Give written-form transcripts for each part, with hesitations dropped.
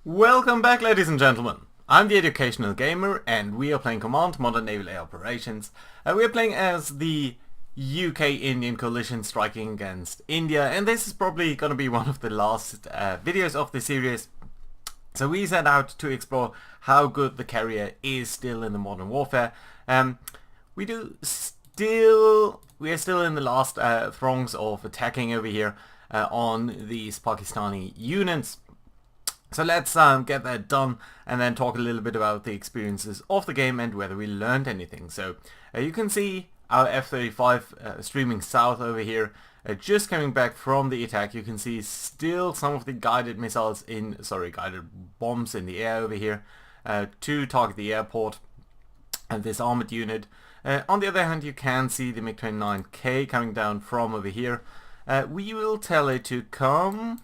Welcome back, ladies and gentlemen. I'm the Educational Gamer and we are playing Command Modern Naval Operations. We are playing as the UK-Indian coalition striking against India, and this is probably going to be one of the last videos of the series. So we set out to explore how good the carrier is still in the modern warfare. We are still in the last throngs of attacking over here on these Pakistani units. So let's get that done and then talk a little bit about the experiences of the game and whether we learned anything. So you can see our F-35 streaming south over here, just coming back from the attack. You can see still some of the guided bombs in the air over here to target the airport and this armored unit. On the other hand, you can see the MiG-29K coming down from over here. We will tell it to come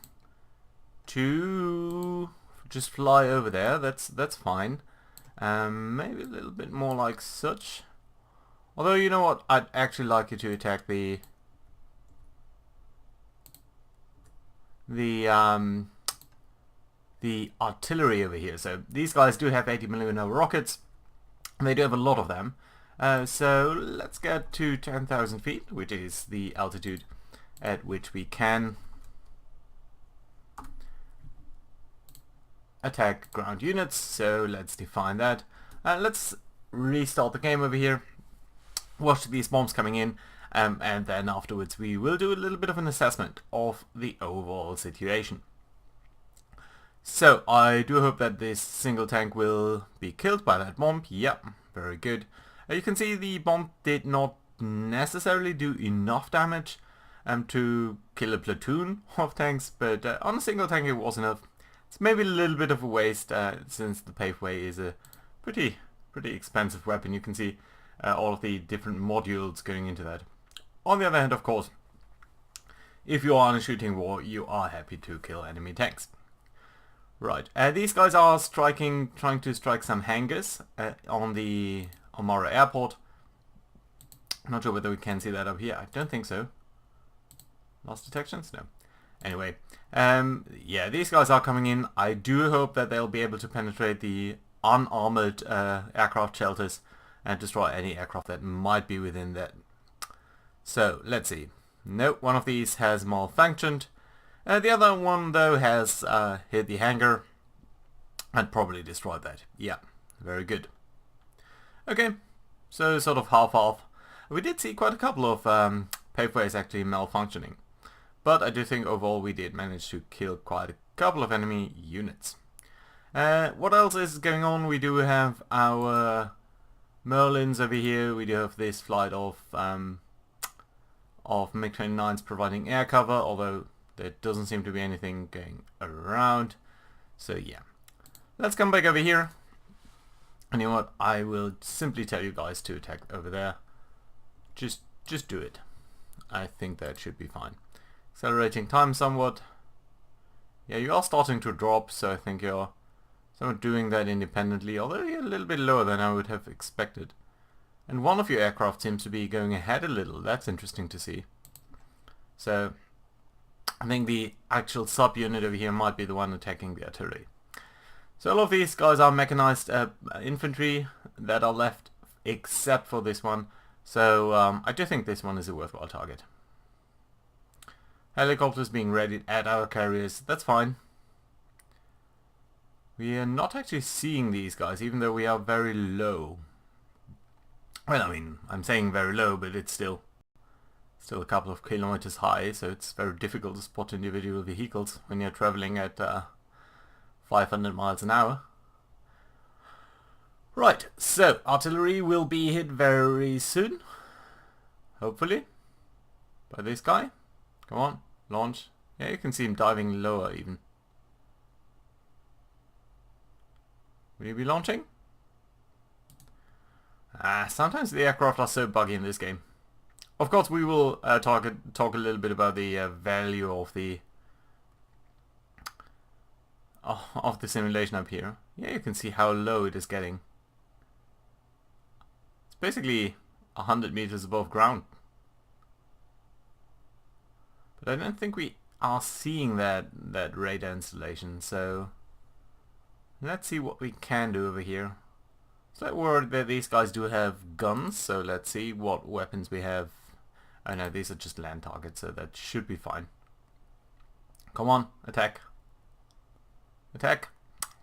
to just fly over there. That's fine. Maybe a little bit more like such. Although, you know what, I'd actually like you to attack the artillery over here. So these guys do have 80mm rockets, and they do have a lot of them. So let's get to 10,000 feet, which is the altitude at which we can attack ground units. So let's define that. Let's restart the game over here, watch these bombs coming in, and then afterwards we will do a little bit of an assessment of the overall situation. So I do hope that this single tank will be killed by that bomb. Yep, very good. You can see the bomb did not necessarily do enough damage to kill a platoon of tanks, but on a single tank it was enough. It's maybe a little bit of a waste since the paveway is a pretty expensive weapon. You can see all of the different modules going into that. On the other hand, of course, if you are in a shooting war, you are happy to kill enemy tanks. Right, these guys are trying to strike some hangars on the Omara airport. I'm not sure whether we can see that up here. I don't think so. Lost detections? No. Anyway, yeah, these guys are coming in. I do hope that they'll be able to penetrate the unarmored aircraft shelters and destroy any aircraft that might be within that. So, let's see. Nope, one of these has malfunctioned. The other one, though, has hit the hangar and probably destroyed that. Yeah, very good. Okay, so sort of half-half. We did see quite a couple of paveways actually malfunctioning. But I do think overall we did manage to kill quite a couple of enemy units. What else is going on? We do have our Merlins over here. We do have this flight of MiG-29s providing air cover, although there doesn't seem to be anything going around. So yeah. Let's come back over here. And you know what? I will simply tell you guys to attack over there. Just do it. I think that should be fine. Accelerating time somewhat. Yeah, you are starting to drop, so I think you're somewhat doing that independently, although you're a little bit lower than I would have expected. And one of your aircraft seems to be going ahead a little. That's interesting to see. So, I think the actual subunit over here might be the one attacking the artillery. So all of these guys are mechanized infantry that are left, except for this one. So I do think this one is a worthwhile target. Helicopters being readied at our carriers, that's fine. We are not actually seeing these guys, even though we are very low. Well, I mean, I'm saying very low, but it's still a couple of kilometers high, so it's very difficult to spot individual vehicles when you're traveling at 500 miles an hour. Right, so artillery will be hit very soon. Hopefully. By this guy. Come on. Launch. Yeah, you can see him diving lower even. Will you be launching? Sometimes the aircraft are so buggy in this game. Of course, we will talk a little bit about the value of the simulation up here. Yeah, you can see how low it is getting. It's basically 100 meters above ground. But I don't think we are seeing that radar installation, so let's see what we can do over here. Slight word that these guys do have guns, so let's see what weapons we have. Oh no, these are just land targets, so that should be fine. Come on, attack. Attack.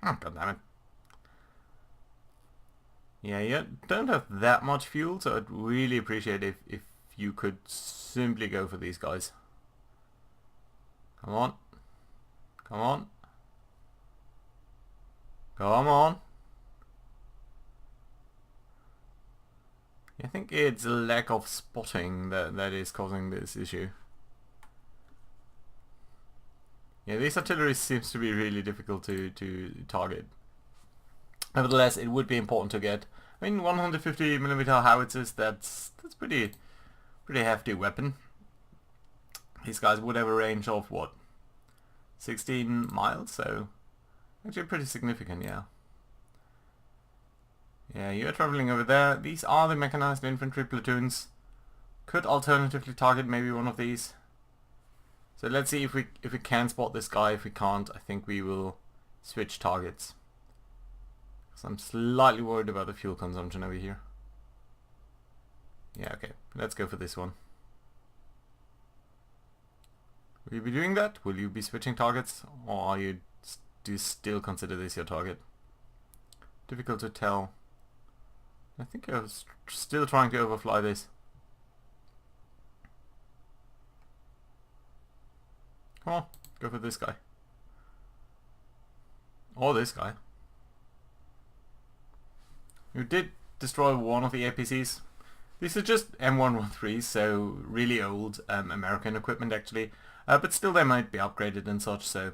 Oh, God damn it. Yeah, you don't have that much fuel, so I'd really appreciate if you could simply go for these guys. Come on. Come on. Come on. I think it's a lack of spotting that is causing this issue. Yeah, this artillery seems to be really difficult to target. Nevertheless, it would be important to get. I mean, 150mm howitzers. That's pretty hefty weapon. These guys would have a range of what, 16 miles? So actually pretty significant, yeah. Yeah, you're traveling over there. These are the mechanized infantry platoons. Could alternatively target maybe one of these. So let's see if we can spot this guy. If we can't, I think we will switch targets. So I'm slightly worried about the fuel consumption over here. Yeah, okay. Let's go for this one. Will you be doing that? Will you be switching targets? Or do you still consider this your target? Difficult to tell. I think I was still trying to overfly this. Come on, go for this guy. Or this guy. You did destroy one of the APCs. These are just M113s, so really old American equipment actually. But still they might be upgraded and such, so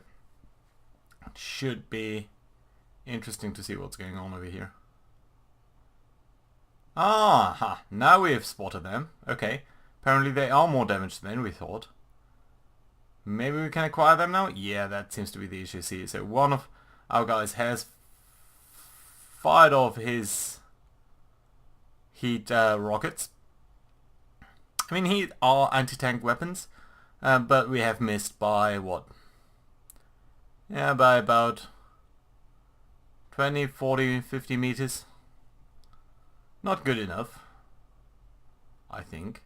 it should be interesting to see what's going on over here. Ah, now we have spotted them. Okay, apparently they are more damaged than we thought. Maybe we can acquire them now? Yeah, that seems to be the issue. See, so one of our guys has fired off his heat rockets. I mean, heat are anti-tank weapons, but we have missed by what? Yeah, by about 20, 40, 50 meters. Not good enough, I think.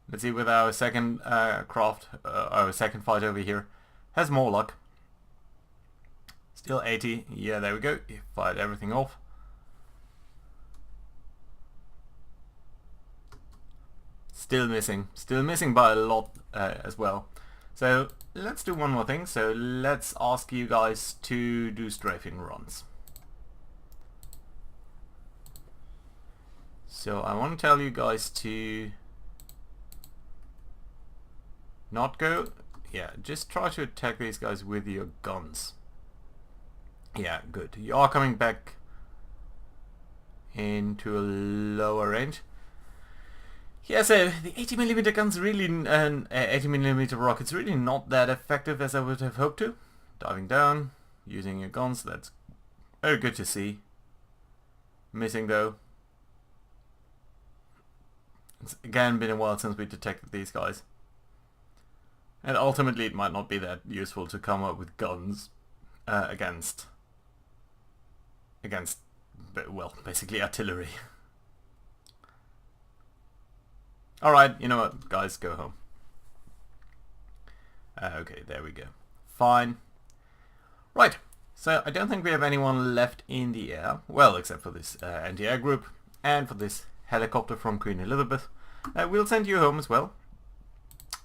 Let's see with our second craft, our second fight over here. Has more luck. Still 80. Yeah, there we go. He fired everything off. Still missing. Still missing by a lot as well. So let's do one more thing. So let's ask you guys to do strafing runs. So I want to tell you guys to not go. Yeah, just try to attack these guys with your guns. Yeah, good. You are coming back into a lower range. Yeah, so the 80mm guns really, and 80mm rockets really not that effective as I would have hoped to. Diving down, using your guns, that's very good to see. Missing though. It's again been a while since we detected these guys. And ultimately it might not be that useful to come up with guns against, well, basically artillery. Alright, you know what, guys, go home. Okay, there we go. Fine. Right, so I don't think we have anyone left in the air. Well, except for this anti-air group and for this helicopter from Queen Elizabeth. We'll send you home as well.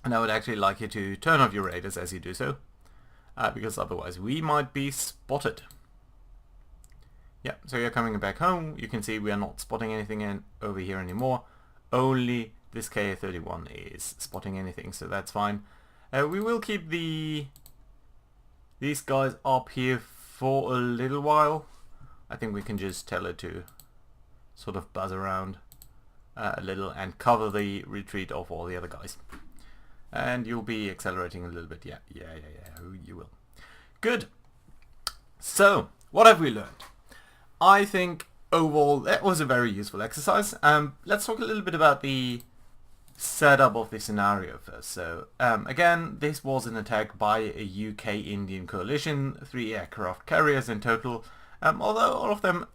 And I would actually like you to turn off your radars as you do so. Because otherwise we might be spotted. Yeah, so you're coming back home. You can see we are not spotting anything over here anymore. Only this Ka-31 is spotting anything, so that's fine. We will keep these guys up here for a little while. I think we can just tell it to sort of buzz around a little and cover the retreat of all the other guys. And you'll be accelerating a little bit. Yeah, you will. Good. So, what have we learned? I think overall that was a very useful exercise. Let's talk a little bit about the setup of the scenario first. So again, this was an attack by a UK-Indian coalition, 3 aircraft carriers in total, although all of them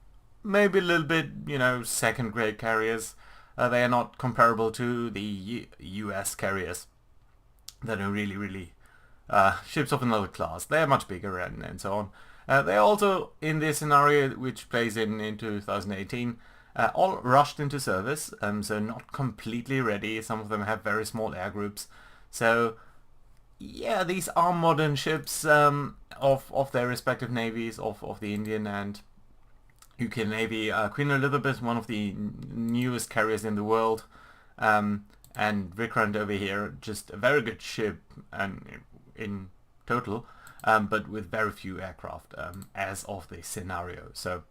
maybe a little bit, second-grade carriers. They are not comparable to the US carriers that are really ships of another class. They are much bigger and so on. They also, in this scenario, which plays in 2018, all rushed into service, so not completely ready. Some of them have very small air groups. So yeah, these are modern ships of their respective navies, of the Indian and UK Navy. Queen Elizabeth, one of the newest carriers in the world, and Vikrant over here, just a very good ship and in total, but with very few aircraft as of this scenario. So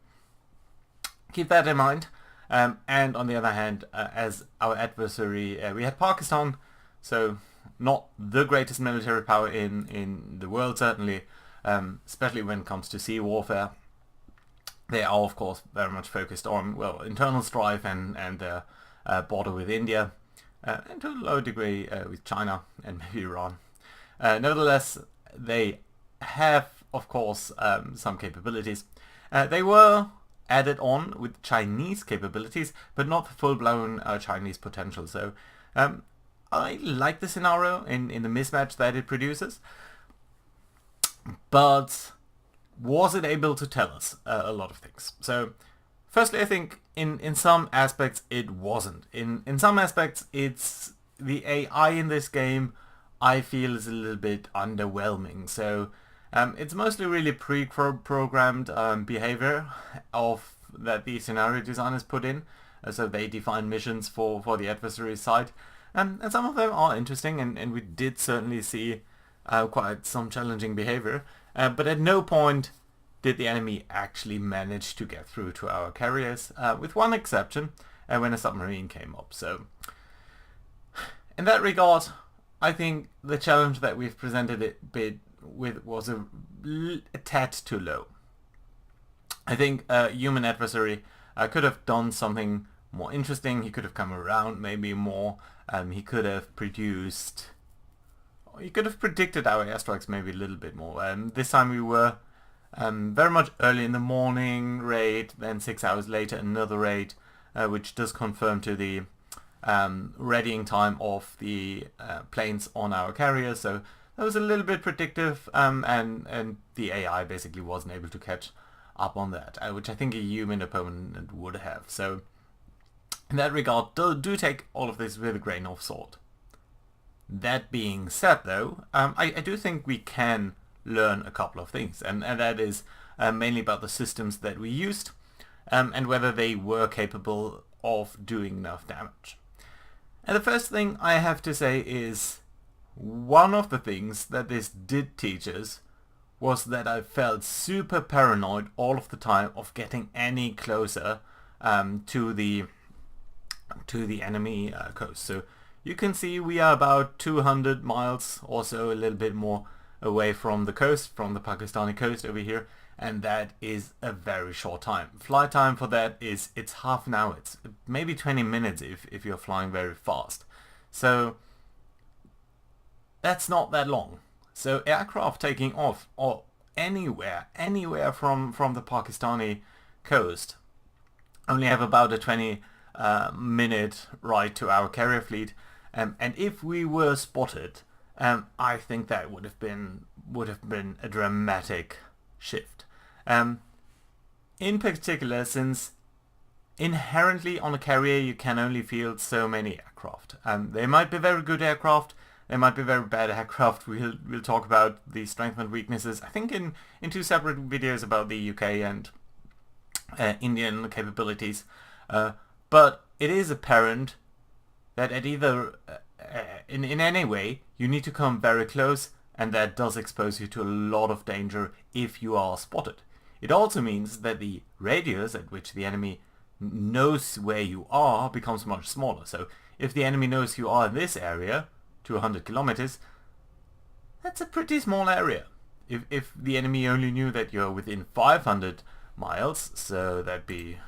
keep that in mind. And on the other hand, as our adversary, we had Pakistan, so not the greatest military power in the world, certainly, especially when it comes to sea warfare. They are, of course, very much focused on, well, internal strife and their border with India, and to a low degree with China and maybe Iran. Nevertheless, they have, of course, some capabilities. They were added on with Chinese capabilities, but not the full-blown Chinese potential. So I like the scenario in the mismatch that it produces, but was it able to tell us a lot of things? So firstly, I think in some aspects it wasn't. In some aspects, it's the AI in this game I feel is a little bit underwhelming. So it's mostly really pre-programmed behavior of that the scenario designers put in. So they define missions for the adversary side. And some of them are interesting, and we did certainly see quite some challenging behavior. But at no point did the enemy actually manage to get through to our carriers, with one exception, when a submarine came up. So in that regard, I think the challenge that we've presented it with was a tad too low. I think a human adversary could have done something more interesting. He could have come around maybe more. He could have predicted our airstrikes maybe a little bit more. This time we were very much early in the morning raid, then 6 hours later another raid, which does confirm to the readying time of the planes on our carriers. So that was a little bit predictive, and the AI basically wasn't able to catch up on that, which I think a human opponent would have. So in that regard, do take all of this with a grain of salt. That being said, though, I do think we can learn a couple of things, and that is mainly about the systems that we used, and whether they were capable of doing enough damage. And the first thing I have to say is, one of the things that this did teach us was that I felt super paranoid all of the time of getting any closer to the enemy coast. So you can see we are about 200 miles or so, a little bit more away from the coast, from the Pakistani coast over here, and that is a very short time. Flight time for that it's half an hour. It's maybe 20 minutes if you're flying very fast. So that's not that long. So aircraft taking off or anywhere from the Pakistani coast only have about a 20 minute ride to our carrier fleet, and if we were spotted, I think that would have been a dramatic shift. In particular, since inherently on a carrier you can only field so many aircraft. They might be very good aircraft, they might be very bad aircraft. We'll talk about the strengths and weaknesses, I think, in 2 separate videos about the UK and Indian capabilities. But it is apparent that at either in any way you need to come very close, and that does expose you to a lot of danger if you are spotted. It also means that the radius at which the enemy knows where you are becomes much smaller. So if the enemy knows you are in this area, 200 kilometers, that's a pretty small area. If the enemy only knew that you're within 500 miles, so that'd be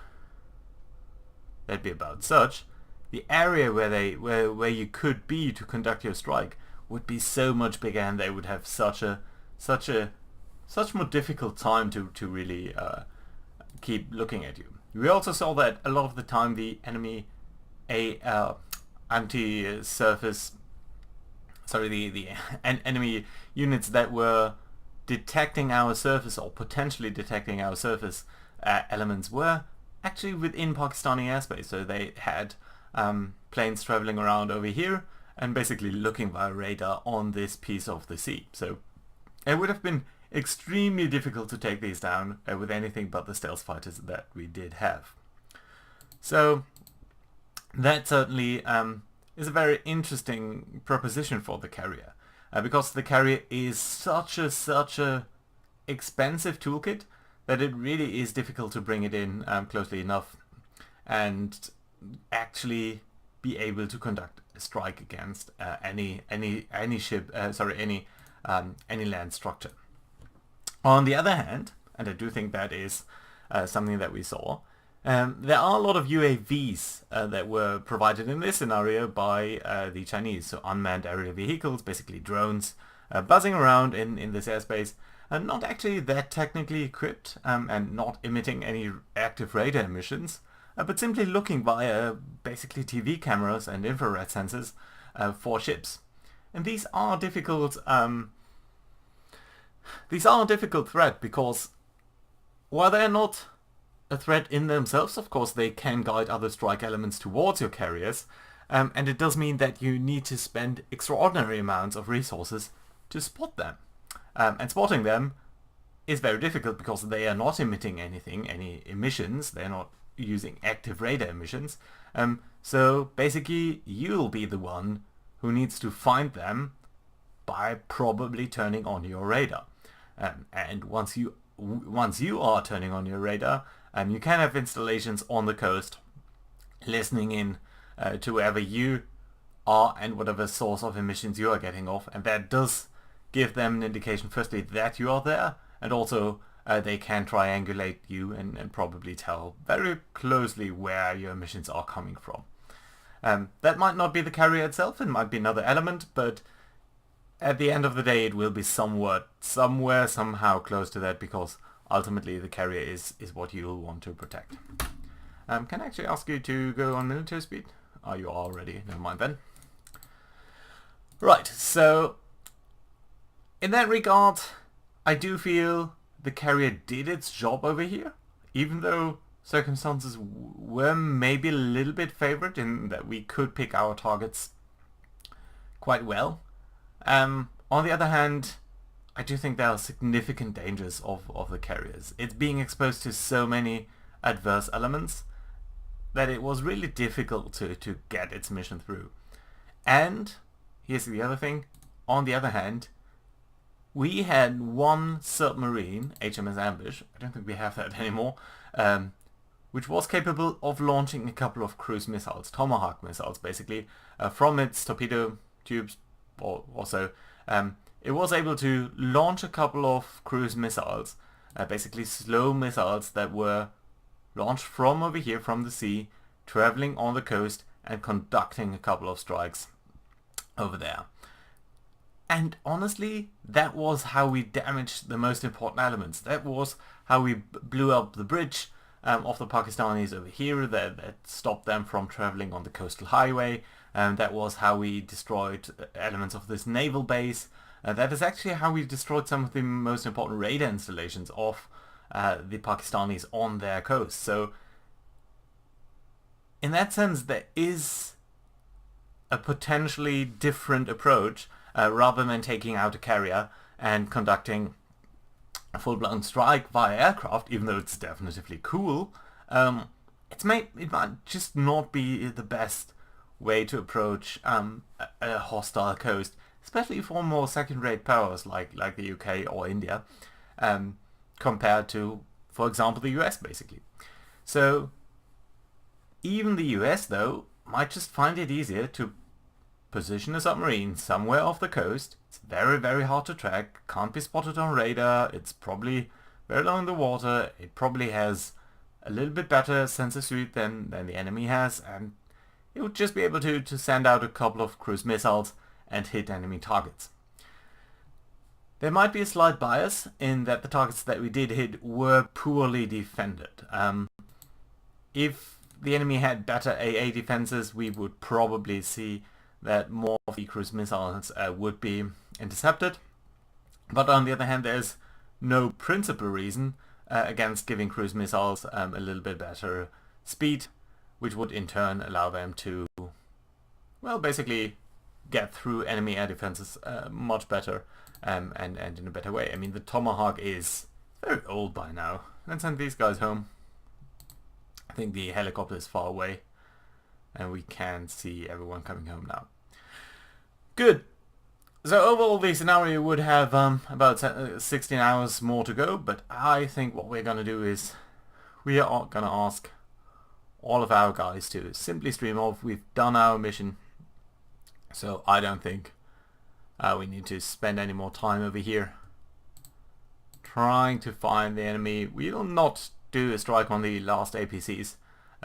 about such, the area where you could be to conduct your strike would be so much bigger, and they would have such more difficult time to really keep looking at you. We also saw that a lot of the time the enemy anti-surface, the enemy units that were detecting our surface or potentially detecting our surface elements were actually within Pakistani airspace. So they had planes traveling around over here and basically looking via radar on this piece of the sea. So it would have been extremely difficult to take these down with anything but the stealth fighters that we did have. So that certainly is a very interesting proposition for the carrier, because the carrier is such a expensive toolkit that it really is difficult to bring it in closely enough and actually be able to conduct a strike against any ship, any land structure. On the other hand, and I do think that is something that we saw, there are a lot of UAVs that were provided in this scenario by the Chinese, so unmanned aerial vehicles, basically drones, buzzing around in this airspace, and not actually that technically equipped and not emitting any active radar emissions, but simply looking via basically TV cameras and infrared sensors for ships. And these are a difficult threat, because while they're not a threat in themselves, of course they can guide other strike elements towards your carriers, and it does mean that you need to spend extraordinary amounts of resources to spot them. And spotting them is very difficult because they are not emitting any emissions, they're not using active radar emissions, so basically you'll be the one who needs to find them by probably turning on your radar. And once you are turning on your radar, you can have installations on the coast listening in to wherever you are and whatever source of emissions you are getting off, and that does give them an indication, firstly, that you are there, and also they can triangulate you and probably tell very closely where your emissions are coming from. That might not be the carrier itself, it might be another element, but at the end of the day it will be somehow close to that, because ultimately the carrier is what you'll want to protect. Can I actually ask you to go on military speed? Oh, you are already. Never mind then. Right, so in that regard, I do feel the carrier did its job over here, even though circumstances were maybe a little bit favored in that we could pick our targets quite well. On the other hand, I do think there are significant dangers of the carriers. It's being exposed to so many adverse elements that it was really difficult to get its mission through. And here's the other thing, on the other hand, we had one submarine, HMS Ambush, I don't think we have that anymore, which was capable of launching a couple of cruise missiles, Tomahawk missiles basically, from its torpedo tubes, or also it was able to launch a couple of cruise missiles, basically slow missiles that were launched from over here from the sea, traveling on the coast and conducting a couple of strikes over there. And honestly, that was how we damaged the most important elements. That was how we blew up the bridge of the Pakistanis over here that stopped them from traveling on the coastal highway. That was how we destroyed elements of this naval base. That is actually how we destroyed some of the most important radar installations of the Pakistanis on their coast. So in that sense, there is a potentially different approach, rather than taking out a carrier and conducting a full-blown strike via aircraft, even though it's definitely cool. It might just not be the best way to approach a hostile coast, especially for more second-rate powers like the UK or India, compared to, for example, the US, basically. So even the US, though, might just find it easier to position a submarine somewhere off the coast. It's very, very hard to track, can't be spotted on radar, it's probably very low in the water, it probably has a little bit better sensor suite than the enemy has, and it would just be able to send out a couple of cruise missiles and hit enemy targets. There might be a slight bias in that the targets that we did hit were poorly defended. If the enemy had better AA defenses, we would probably see that more of the cruise missiles would be intercepted. But on the other hand, there's no principal reason against giving cruise missiles a little bit better speed, which would in turn allow them to, well, basically get through enemy air defenses much better and in a better way. I mean, the Tomahawk is very old by now. Let's send these guys home. I think the helicopter is far away and we can see everyone coming home now. Good. So overall the scenario would have about 16 hours more to go, but I think what we're going to do is we are going to ask all of our guys to simply stream off. We've done our mission, so I don't think we need to spend any more time over here trying to find the enemy. We will not do a strike on the last APCs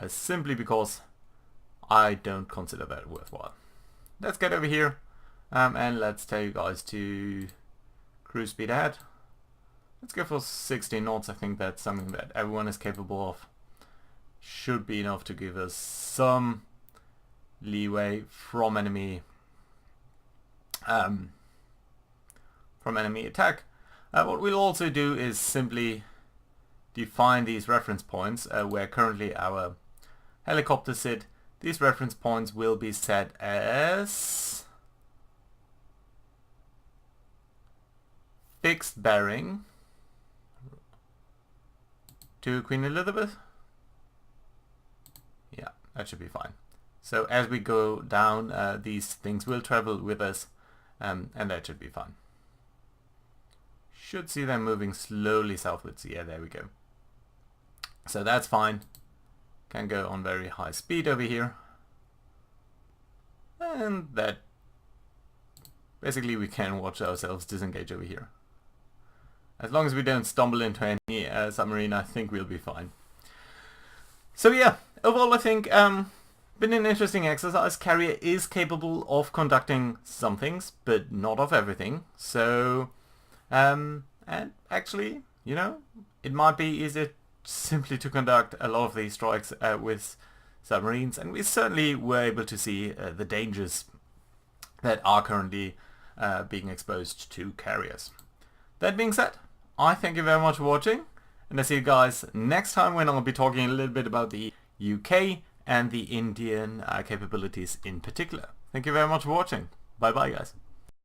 simply because I don't consider that worthwhile. Let's get over here and let's tell you guys to cruise speed ahead. Let's go for 16 knots. I think that's something that everyone is capable of. Should be enough to give us some leeway from enemy attack. What we'll also do is simply define these reference points where currently our helicopters sit. These reference points will be set as fixed bearing to Queen Elizabeth. Yeah, that should be fine. So as we go down, these things will travel with us, and that should be fine. Should see them moving slowly southwards. Yeah, there we go. So that's fine. Can go on very high speed over here. And that basically we can watch ourselves disengage over here. As long as we don't stumble into any submarine, I think we'll be fine. So yeah, overall I think been an interesting exercise. Carrier is capable of conducting some things, but not of everything. So, and actually, you know, it might be easier simply to conduct a lot of these strikes with submarines, and we certainly were able to see the dangers that are currently being exposed to carriers. That being said, I thank you very much for watching, and I'll see you guys next time when I'll be talking a little bit about the UK and the Indian capabilities in particular. Thank you very much for watching. Bye bye guys.